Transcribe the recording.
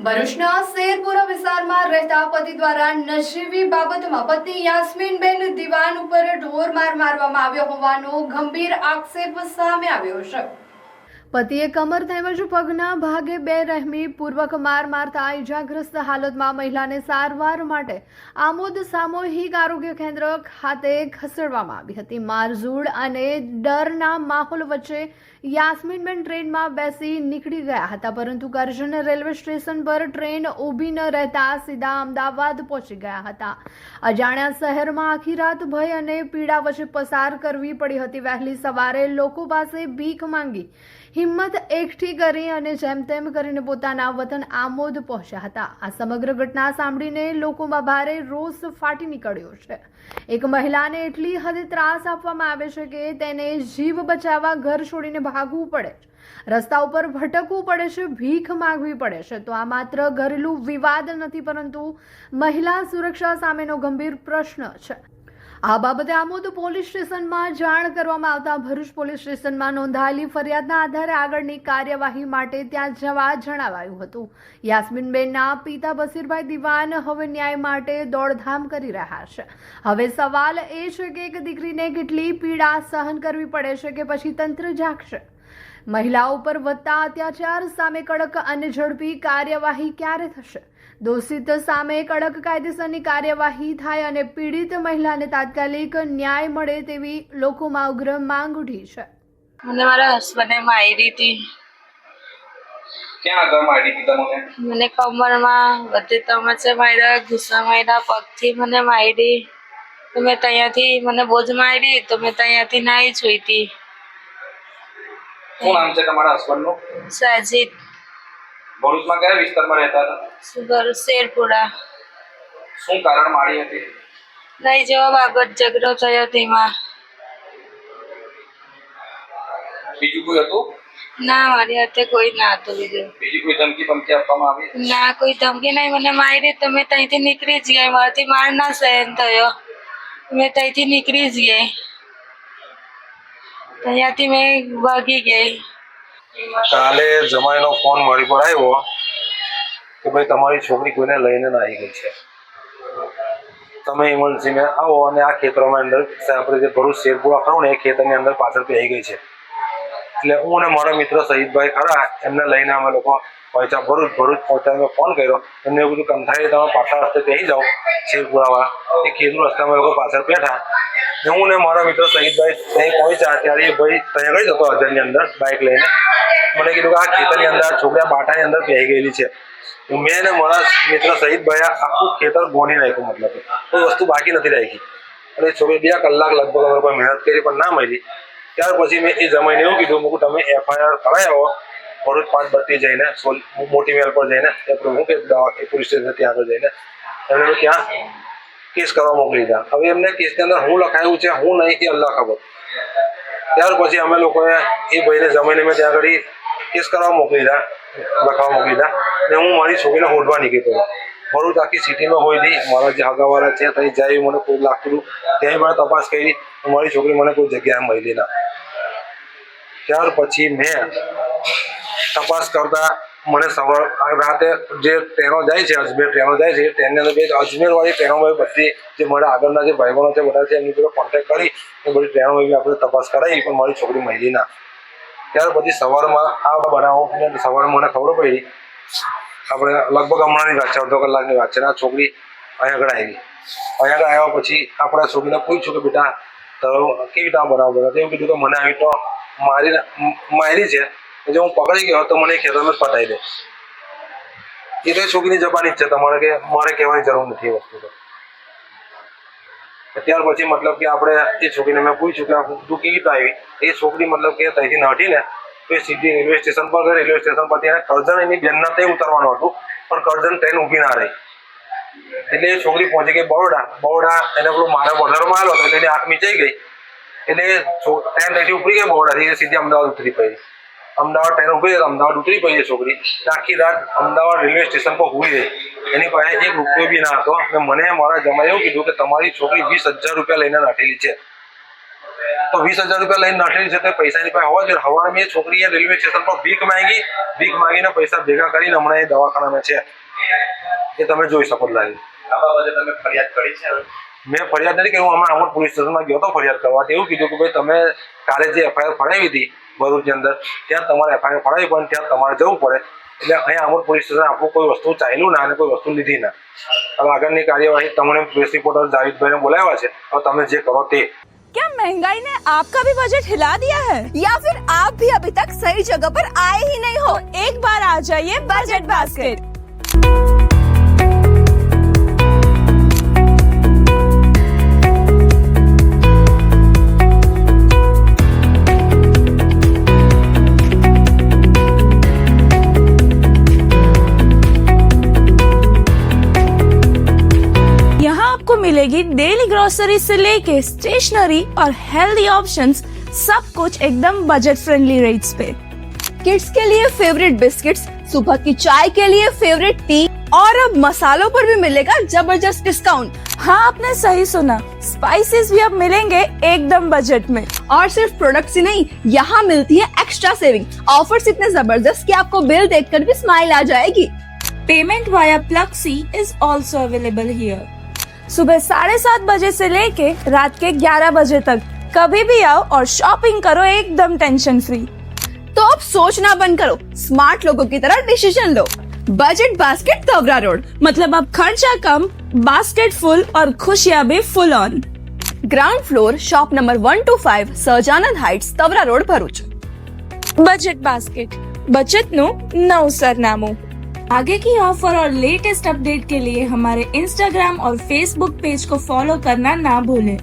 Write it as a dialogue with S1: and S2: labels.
S1: ભરૂચના શેરપુરા વિસ્તારમાં રહેતા પતિ દ્વારા નજીવી બાબતમાં પત્ની યાસ્મીનબેન દિવાન ઉપર ઢોર માર મારવામાં આવ્યો હોવાનો ગંભીર આક્ષેપ સામે આવ્યો છે। પતિએ કમર તેમજ પગના ભાગે બેરહેમી પૂર્વક માર મારતા ઇજાગ્રસ્ત હાલતમાં મહિલાને સારવાર માટે આમોદ સામૂહિક આરોગ્ય કેન્દ્ર ખાતે ખસેડવામાં આવી હતી। મારઝૂડ અને ડરના માહોલ વચ્ચે યાસ્મીનબેન ટ્રેનમાં બેસી નીકળી ગયા હતા, પરંતુ કરજણ રેલવે સ્ટેશન પર ટ્રેન ઊભી ન રહેતા સીધા અમદાવાદ પહોંચી ગયા હતા। અજાણ્યા શહેરમાં આખી રાત ભય અને પીડા વચ્ચે પસાર કરવી પડી હતી। વહેલી સવારે લોકો પાસે ભીખ માંગી હિંમત એકઠી કરી અને જેમ તેમ કરીને પોતાના વતન આમોદ પહોંચ્યા હતા। આ સમગ્ર ઘટના સાંભળીને લોકોમાં ભારે રોષ ફાટી નીકળ્યો છે। એક મહિલાને એટલી હદે ત્રાસ આપવામાં આવે છે કે તેને જીવ બચાવવા ઘર છોડીને ભાગવું પડે છે, રસ્તા ઉપર ભટકવું પડે છે, ભીખ માંગવી પડે છે। તો આ માત્ર ઘરેલું વિવાદ નથી, પરંતુ મહિલા સુરક્ષા સામેનો ગંભીર પ્રશ્ન છે। આ બાબતે આમોદ પોલીસ સ્ટેશનમાં જાણ કરવામાં આવતા ભરૂચ પોલીસ સ્ટેશનમાં નોંધાયેલી ફરિયાદના આધારે આગળની કાર્યવાહી માટે ત્યાં જવા જણાવાયું હતું। યાસ્મીનબેનના પિતા બશીરભાઈ દિવાન હવે ન્યાય માટે દોડધામ કરી રહ્યા છે। હવે સવાલ એ છે કે એક દીકરીને કેટલી પીડા સહન કરવી પડે છે કે પછી તંત્ર જાગશે? મહિલાઓ પર વધતા અત્યાચાર સામે કડક અને ઝડપી કાર્યવાહી ક્યારે થશે? દોષિત સામે કડક કાયદેસરની કાર્યવાહી થાય અને પીડિત મહિલાને તાત્કાલિક ન્યાય મળે તેવી લોકોમાં ઉગ્ર માંગ ઉઠી છે।
S2: મને મારા હસબન્ડે મારી હતી।
S3: ક્યાં આગળ મારી હતી તમને?
S2: મને કમરમાં બધે તમાચા માર્યા, ઘૂસા માર્યા, પગથી મને મારી। તો મેં ત્યાંથી મને બોજ મારી તો મેં ત્યાંથી નાઈ જોઈતી।
S3: શું નામ છે તમારા હસબન્ડનું?
S2: સાજીદ।
S3: ભરૂચમાં કયા વિસ્તારમાં રહેતા હતા?
S2: ભરૂચ શેરપુરા।
S3: શું કારણ મારી હતી?
S2: નહીં જેવો બાબત ઝઘડો થયો તેમાં।
S3: બીજું કોઈ હતું?
S2: ના, મારી હાથે કોઈ ના હતું બીજું।
S3: બીજી કોઈ ધમકી આપવામાં આવી?
S2: ના, કોઈ ધમકી નહીં। મને મારી તો મેં ત્યાંથી નીકળી જ ગઈ। મારાથી માર ના સહન થયો, મેં ત્યાંથી નીકળી જ ગઈ। ત્યાંથી મેં ભાગી ગઈ।
S4: કાલે જમાઈનો ફોન મારી પર આવ્યો કે ભાઈ તમારી છોકરી કોઈને લઈને ના આવી ગઈ છે, તમે ઇમરજન્સીમાં આવો અને આ ખેતરોમાં અંદર આપણે જે ભરૂચ શેરપુરા ખરું ને એ ખેતરની અંદર પાછળ આવી ગઈ છે। એટલે હું અને મારા મિત્ર શહીદભાઈ ખરા એમને લઈને અમે લોકો પહોંચ્યા ભરૂચ પહોંચ્યા। મેં ફોન કર્યો, એમને એવું બધું કંથાઈ તમે પાછળ રસ્તે પહેરી જાઓ શેરપુરામાં એ ખેતનું રસ્તામાં લોકો પાછળ બેઠા। હું ને મારા મિત્ર શહીદભાઈ ત્યાં પહોંચ્યા ત્યારે એ ભાઈ ત્યાં ગઈ જતો હજારની અંદર બાઇક લઈને મને કીધું કે આ ખેતરની અંદર છોકરા બાટાની અંદર પહેરી ગયેલી છે। મેં ને મારા મિત્ર શહીદભાઈ આખું ખેતર ગોળી નાખ્યું, મતલબ કોઈ વસ્તુ બાકી નથી રાખી। અને છોકરી 2 કલાક લગભગ અમે કોઈ મહેનત કરી પણ ના મળી। ત્યાર પછી મેં એ જમાઈને એવું કીધું કે તમે FIR કરાવી આવો ભરૂચ 532 જઈને મોટી મેલ પર જઈને હું કે પોલીસ સ્ટેશન ત્યાં આગળ જઈને એમને ત્યાં કેસ કરવા મોકલી દીધા। હવે એમને કેસની અંદર હું લખાયું છે હું નહીં એ અલ્લાહ ખબર। ત્યાર પછી અમે લોકોએ એ ભાઈને જમાઈને મેં ત્યાં આગળ કેસ કરવા મોકલી દીધા, લખાવા મોકલી દીધા ને હું મારી છોકરીને હોડવા નીકળી પડ્યો। ભરૂચ આખી સિટીમાં હોય નહીં, મારા જે હગાવાળા છે ત્યાં જાય મને કોઈ લાગતું ત્યાં મને તપાસ કરી, મારી છોકરી મને કોઈ જગ્યાએ મળી ના। ત્યાર પછી મેં તપાસ કરતા મને સવાર રાતે જે ટ્રેનો જાય છે અજમેર ટ્રેનો જાય છે એ ટ્રેનની અંદર અજમેરવાળી ટ્રેનોમાં બધી જે મારા આગળના જે ભાઈબંધો છે બધા છે એમની જોડે કોન્ટેક્ટ કરી એ બધી ટ્રેનોમાં આપણે તપાસ કરાવી પણ મારી છોકરી મળી ના। ત્યાર પછી સવારમાં આ બનાવો સવારમાં મને ખબર પડી, આપણે લગભગ હમણાંની વાત છે, અડધો કલાકની વાત છે, આ છોકરી અહીંયા આગળ આવી। અહીંયા આગળ આવ્યા પછી આપણા છોકરીને પૂછ્યું કે બેટા કેવી રીતે બનાવ બન્યો? એવું કીધું કે મને આવી તો મારી છે, જો હું પકડી ગયો તો મને ખેતરમાં જ પટાઈ દે। એ તો છોકરીની જબાની જ છે, તમારે કે મારે કહેવાની જરૂર નથી એ વસ્તુ તો। ત્યાર પછી મતલબ કે આપણે એ છોકરીને મેં પૂછ્યું કે તું કેવી રીતે આવી? એ છોકરી મતલબ કે ત્યાંથી નઠીને તો એ સીધી રેલવે સ્ટેશન પર ગઈ। રેલવે સ્ટેશન પરથી એને કરજણ એની બેનના ત્યાં ઉતરવાનું હતું પણ કરજણ ટ્રેન ઊભી ના રહી એટલે એ છોકરી પહોંચી ગઈ બરોડા એને પેલું મારા બોર્ડરમાં આવ્યો હતો એટલે એની આંખ મીચાઈ ગઈ એટલે ટ્રેન ત્યાંથી ઉપડી ગઈ બરોડાથી સીધી અમદાવાદ ઉતરી પડી। અમદાવાદ ટ્રેન ઉભી રહી, અમદાવાદ ઉતરી પડી એ છોકરી આખી રાત અમદાવાદ રેલવે સ્ટેશન પર હુઈ રહી। એની પાસે 1 રૂપિયો બી ના હતો અને મને મારા જમાઈ એવું કીધું કે તમારી છોકરી 20,000 રૂપિયા લઈને નાખેલી છે। તો 20,000 રૂપિયા લઈને નાઠેલી છે તો પૈસા એની પાસે હોવા જોઈએ. હવારે મેં છોકરી રેલવે સ્ટેશન પર ભીખ માંગીને પૈસા ભેગા કરીને હમણાં એ દવાખાનામાં છે, એ તમે જોઈ શકો લાગે.
S3: આ બાબતે તમે ફરિયાદ કરી છે? હવે
S4: મેં ફરિયાદ નથી કરી, હું હમણાં અમર પોલીસ સ્ટેશનમાં ગયો હતો ફરિયાદ કરવા. એવું કીધું કે ભાઈ તમે કાલે જે FIR ફડાવી હતી ભરૂચની અંદર, ત્યાં તમારે FIR ફડાવી પણ ત્યાં તમારે જવું પડે. એટલે અહીંયા અમર પોલીસ સ્ટેશન આપણું કોઈ વસ્તુ ચાલ્યું ના અને કોઈ વસ્તુ લીધી ના. હવે આગળની કાર્યવાહી તમને પ્રેસ રિપોર્ટર જાવેદભાઈને બોલાવ્યા છે, હવે તમે જે કરો તે.
S5: क्या महंगाई ने आपका भी बजट हिला दिया है या फिर आप भी अभी तक सही जगह पर आए ही नहीं हो? एक बार आ जाइए बजट बास्केट. मिलेगी डेली ग्रोसरी से लेके स्टेशनरी और हेल्दी ऑप्शंस, सब कुछ एकदम बजट फ्रेंडली रेट्स पे.
S6: किड्स के लिए फेवरेट बिस्किट्स, सुबह की चाय के लिए फेवरेट टी और अब मसालों पर भी मिलेगा जबरदस्त डिस्काउंट.
S5: हाँ, आपने सही सुना, स्पाइसेस भी अब मिलेंगे एकदम बजट में.
S6: और सिर्फ प्रोडक्ट्स ही नहीं, यहाँ मिलती है एक्स्ट्रा सेविंग. ऑफर्स इतने जबरदस्त कि आपको बिल देखकर भी स्माइल आ जाएगी.
S5: Payment via Pluxee is also available here. सुबह 7:30 बजे से लेके रात के 11 बजे तक कभी भी आओ और शॉपिंग करो एकदम टेंशन फ्री.
S6: तो अब सोचना बंद करो, स्मार्ट लोगों की तरह डिसीजन लो. बजट बास्केट तवरा रोड,
S5: मतलब अब खर्चा कम, बास्केट फुल और खुशियां भी full on.
S6: Ground floor, shop number 125, Sahajanand heights, Tavra road, Bharuch.
S5: Budget basket, बचत નું નવું સરનામું. आगे की ऑफर और लेटेस्ट अपडेट के लिए हमारे इंस्टाग्राम और फेसबुक पेज को फॉलो करना ना भूलें.